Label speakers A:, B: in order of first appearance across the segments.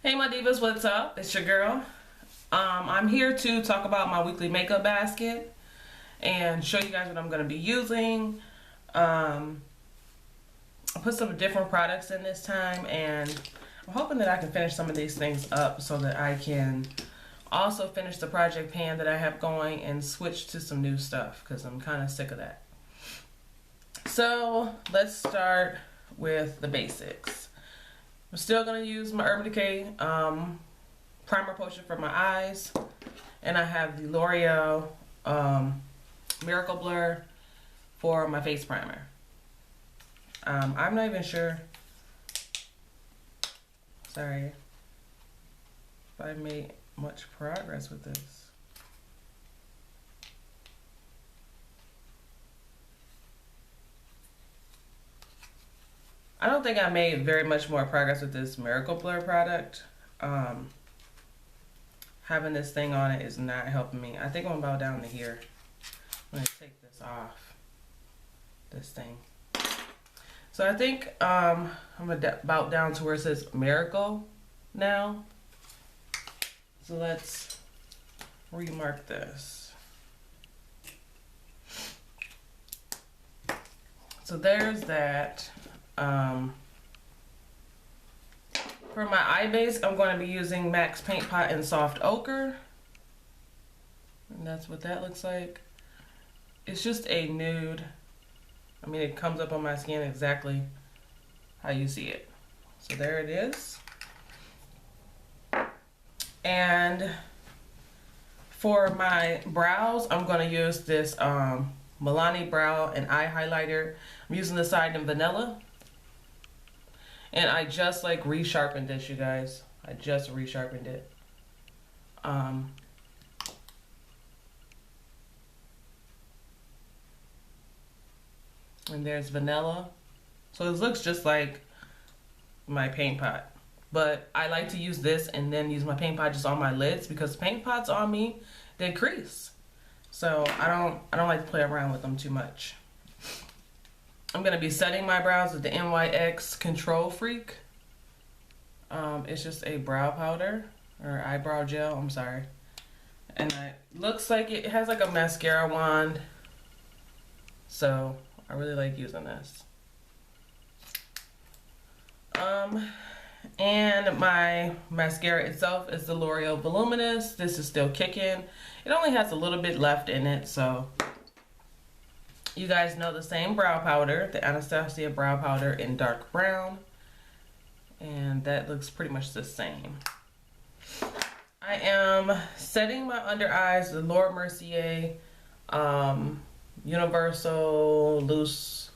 A: Hey my divas, what's up? It's your girl. I'm here to talk about my weekly makeup basket and show you guys what I'm going to be using. I put some different products in this time, and I'm hoping that I can finish some of these things up so that I can also finish the project pan that I have going and switch to some new stuff because I'm kind of sick of that. So let's start with the basics. I'm still going to use my Urban Decay primer potion for my eyes, and I have the L'Oreal Miracle Blur for my face primer. I'm not even sure, sorry, if I made much progress with this. I don't think I made very much more progress with this Miracle Blur product. Having this thing on it is not helping me. I think I'm about down to here. I'm going to take this off, this thing. So I think I'm about down to where it says Miracle now. So let's remark this. So there's that. For my eye base, I'm going to be using MAC's Paint Pot in Soft Ochre. And that's what that looks like. It's just a nude. I mean, it comes up on my skin exactly how you see it. So there it is. And for my brows, I'm going to use this Milani Brow and Eye Highlighter. I'm using the side in Vanilla. And I just like resharpened this, you guys. I just resharpened it. And there's Vanilla. So it looks just like my paint pot. But I like to use this and then use my paint pot just on my lids, because paint pots on me, they crease. So I don't like to play around with them too much. I'm going to be setting my brows with the NYX Control Freak. It's just a brow powder, or eyebrow gel, I'm sorry. And it looks like it has like a mascara wand. So I really like using this. And my mascara itself is the L'Oreal Voluminous. This is still kicking. It only has a little bit left in it, so you guys know the same brow powder, the Anastasia brow powder in dark brown, and that looks pretty much the same. I am setting my under eyes with Laura Mercier Universal Loose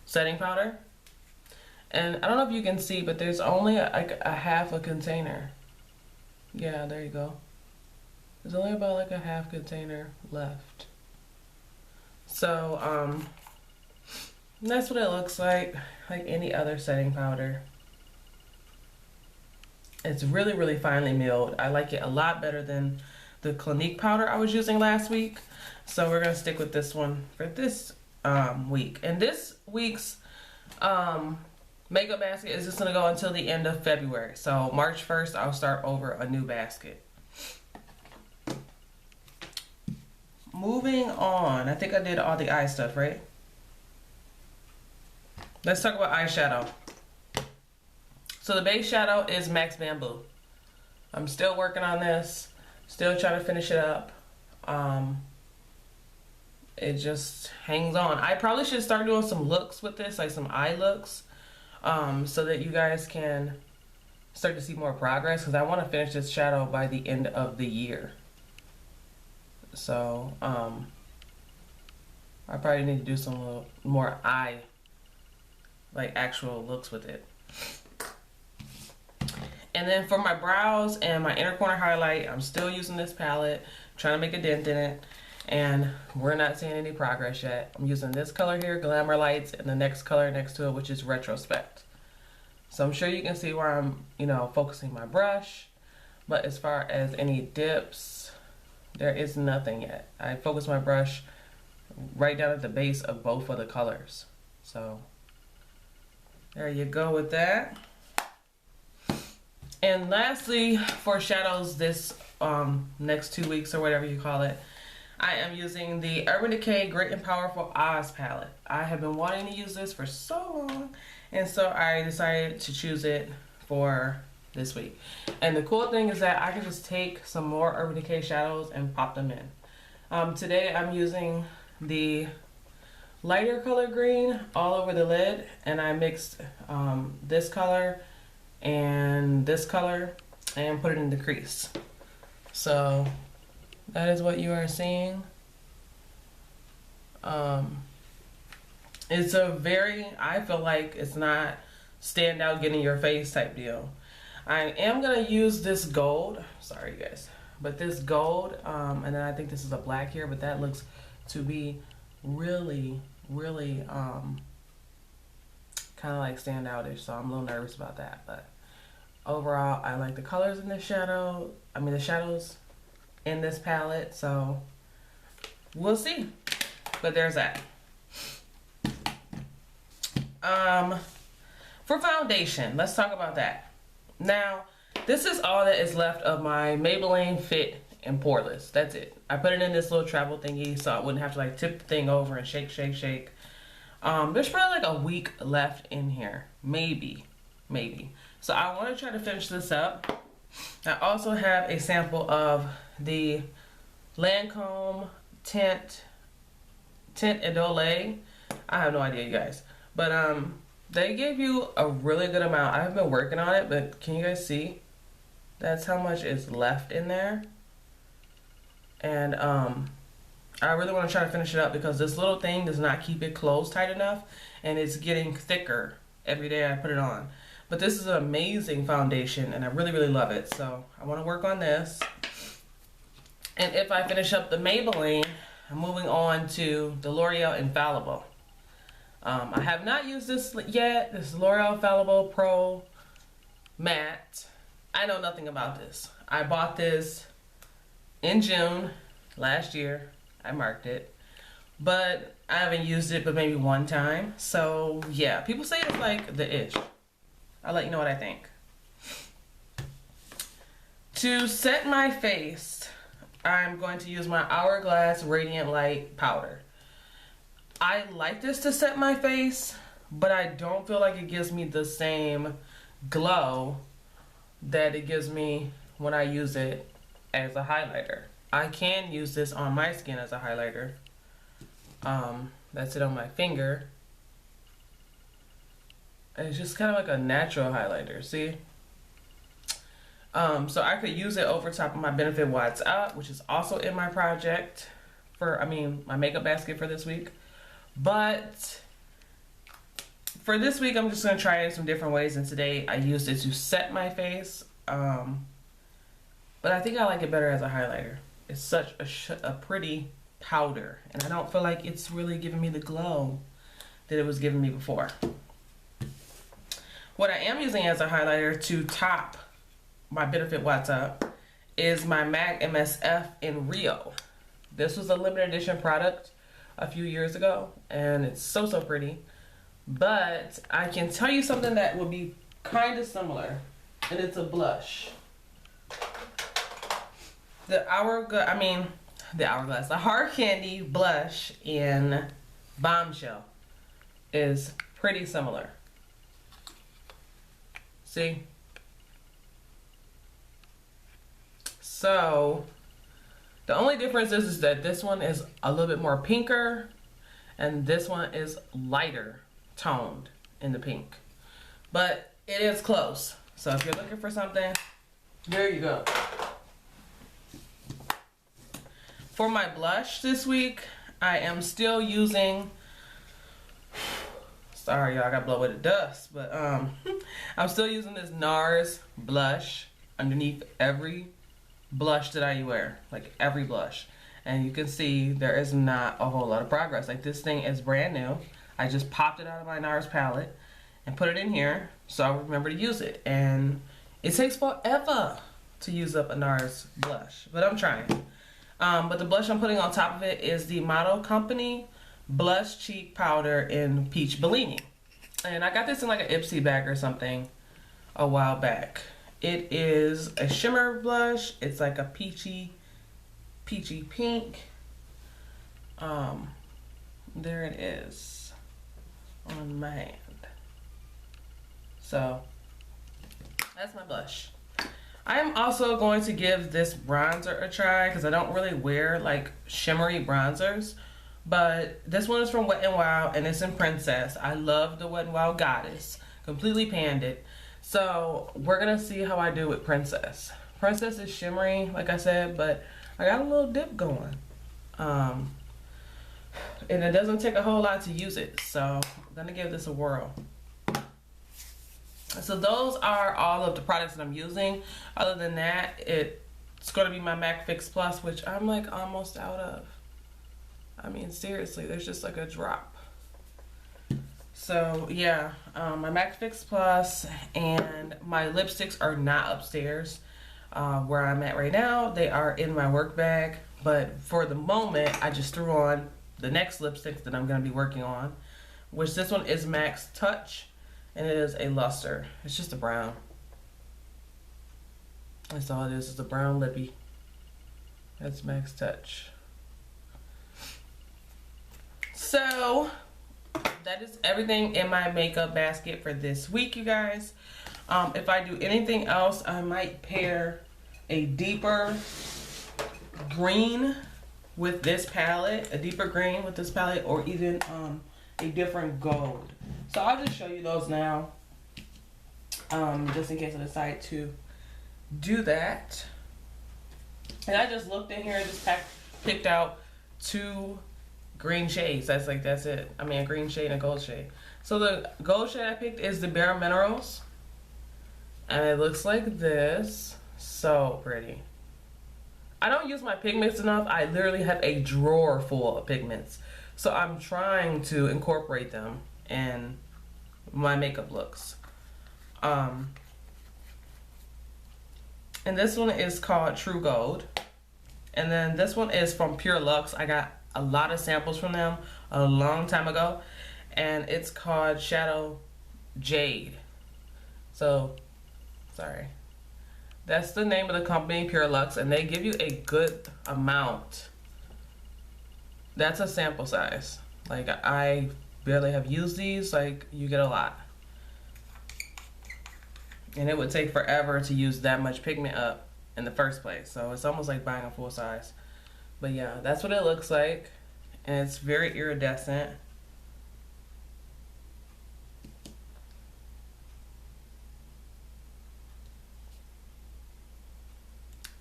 A: Setting Powder. And I don't know if you can see, but there's only like a half a container. Yeah, there you go. There's only about like a half container left. So that's what it looks like any other setting powder. It's really, really finely milled. I like it a lot better than the Clinique powder I was using last week. So we're gonna stick with this one for this week. And this week's makeup basket is just gonna go until the end of February. So March 1st, I'll start over a new basket. Moving on, I think I did all the eye stuff, right? Let's talk about eyeshadow. So the base shadow is MAC's Bamboo. I'm still working on this, still trying to finish it up. It just hangs on. I probably should start doing some looks with this, like some eye looks, so that you guys can start to see more progress, because I want to finish this shadow by the end of the year. So I probably need to do some little more eye, like actual looks with it. And then for my brows and my inner corner highlight, I'm still using this palette, trying to make a dent in it, and we're not seeing any progress yet. I'm using this color here, Glamour Lights, and the next color next to it, which is Retrospect. So I'm sure you can see where I'm, focusing my brush, but as far as any dips, there is nothing yet. I focus my brush right down at the base of both of the colors. So there you go with that. And lastly, for shadows this next 2 weeks or whatever you call it, I am using the Urban Decay Great and Powerful Oz palette. I have been wanting to use this for so long, and so I decided to choose it for this week. And the cool thing is that I can just take some more Urban Decay shadows and pop them in. Today I'm using the lighter color green all over the lid, and I mixed this color and this color and put it in the crease. So that is what you are seeing. It's a very, I feel like it's not stand out, get in your face type deal. I am gonna use this gold, sorry guys, but this gold, and then I think this is a black here, but that looks to be really kind of like standoutish, so I'm a little nervous about that. But overall, I like the colors in this shadow. I mean the shadows in this palette, so we'll see. But there's that. For foundation, let's talk about that. Now, this is all that is left of my Maybelline Fit and Poreless. That's it. I put it in this little travel thingy so I wouldn't have to like tip the thing over and shake. There's probably like a week left in here, maybe. So I want to try to finish this up. I also have a sample of the Lancome Tint Idole. I have no idea, you guys, but they give you a really good amount. I've been working on it, but can you guys see? That's how much is left in there. And I really want to try to finish it up because this little thing does not keep it closed tight enough, and it's getting thicker every day I put it on. But this is an amazing foundation, and I really love it. So I want to work on this. And if I finish up the Maybelline, I'm moving on to the L'Oreal Infallible. I have not used this yet. This is L'Oreal Infallible Pro Matte. I know nothing about this. I bought this in June last year. I marked it, but I haven't used it but maybe one time. So yeah, people say it's like the ish. I'll let you know what I think. To set my face, I'm going to use my Hourglass Radiant Light powder. I like this to set my face, but I don't feel like it gives me the same glow that it gives me when I use it as a highlighter. I can use this on my skin as a highlighter. That's it on my finger. And it's just kind of like a natural highlighter, see? So I could use it over top of my Benefit What's Up, which is also in my project for, my makeup basket for this week. But for this week, I'm just gonna try it some different ways. And today I used it to set my face. But I think I like it better as a highlighter. It's such a pretty powder, and I don't feel like it's really giving me the glow that it was giving me before. What I am using as a highlighter to top my Benefit What's Up is my MAC MSF in Rio. This was a limited edition product a few years ago, and it's so pretty. But I can tell you something that would be kind of similar, and it's a blush. The Hard Candy blush in Bombshell is pretty similar. See? So the only difference is that this one is a little bit more pinker and this one is lighter toned in the pink. But it is close. So if you're looking for something, there you go. For my blush this week, I am still using, sorry y'all, I got blow with the dust, but I'm still using this NARS blush underneath every blush that I wear, like every blush. And you can see there is not a whole lot of progress. Like this thing is brand new. I just popped it out of my NARS palette and put it in here so I remember to use it. And it takes forever to use up a NARS blush, but I'm trying. But the blush I'm putting on top of it is the Model Company Blush Cheek Powder in Peach Bellini. And I got this in like an Ipsy bag or something a while back. It is a shimmer blush. It's like a peachy pink. There it is on my hand. So that's my blush. I am also going to give this bronzer a try because I don't really wear like shimmery bronzers. But this one is from Wet n Wild and it's in Princess. I love the Wet n Wild Goddess. Completely panned it. So we're gonna see how I do with Princess. Princess is shimmery, like I said, but I got a little dip going. And it doesn't take a whole lot to use it. So I'm gonna give this a whirl. So those are all of the products that I'm using. Other than that, it's gonna be my MAC Fix Plus, which I'm like almost out of. I mean, seriously, there's just like a drop. So yeah, my MAC Fix Plus and my lipsticks are not upstairs where I'm at right now. They are in my work bag, but for the moment, I just threw on the next lipstick that I'm gonna be working on, which this one is Max Touch, and it is a luster. It's just a brown. That's all it is. It's a brown lippy. That's Max Touch. So that is everything in my makeup basket for this week, you guys. If I do anything else, I might pair a deeper green with this palette, or even a different gold. So I'll just show you those now, just in case I decide to do that. And I just looked in here and just picked out 2 green shades. That's it. I mean, a green shade and a gold shade. So the gold shade I picked is the Bare Minerals, and it looks like this. So pretty. I don't use my pigments enough. I literally have a drawer full of pigments, so I'm trying to incorporate them in my makeup looks. And this one is called True Gold, and then this one is from Pure Luxe. I got a lot of samples from them a long time ago, and it's called Shadow Jade. So sorry, that's the name of the company, Pure Luxe, and they give you a good amount. That's a sample size. Like, I barely have used these. Like, you get a lot, and it would take forever to use that much pigment up in the first place, so it's almost like buying a full size. But yeah, that's what it looks like, and it's very iridescent.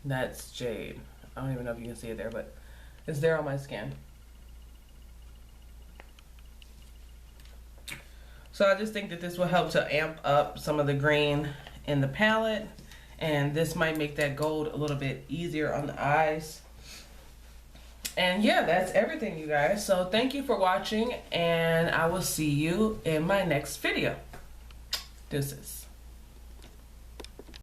A: That's jade. I don't even know if you can see it there, but it's there on my skin. So I just think that this will help to amp up some of the green in the palette, and this might make that gold a little bit easier on the eyes. And yeah, that's everything, you guys. So thank you for watching, and I will see you in my next video. Deuces.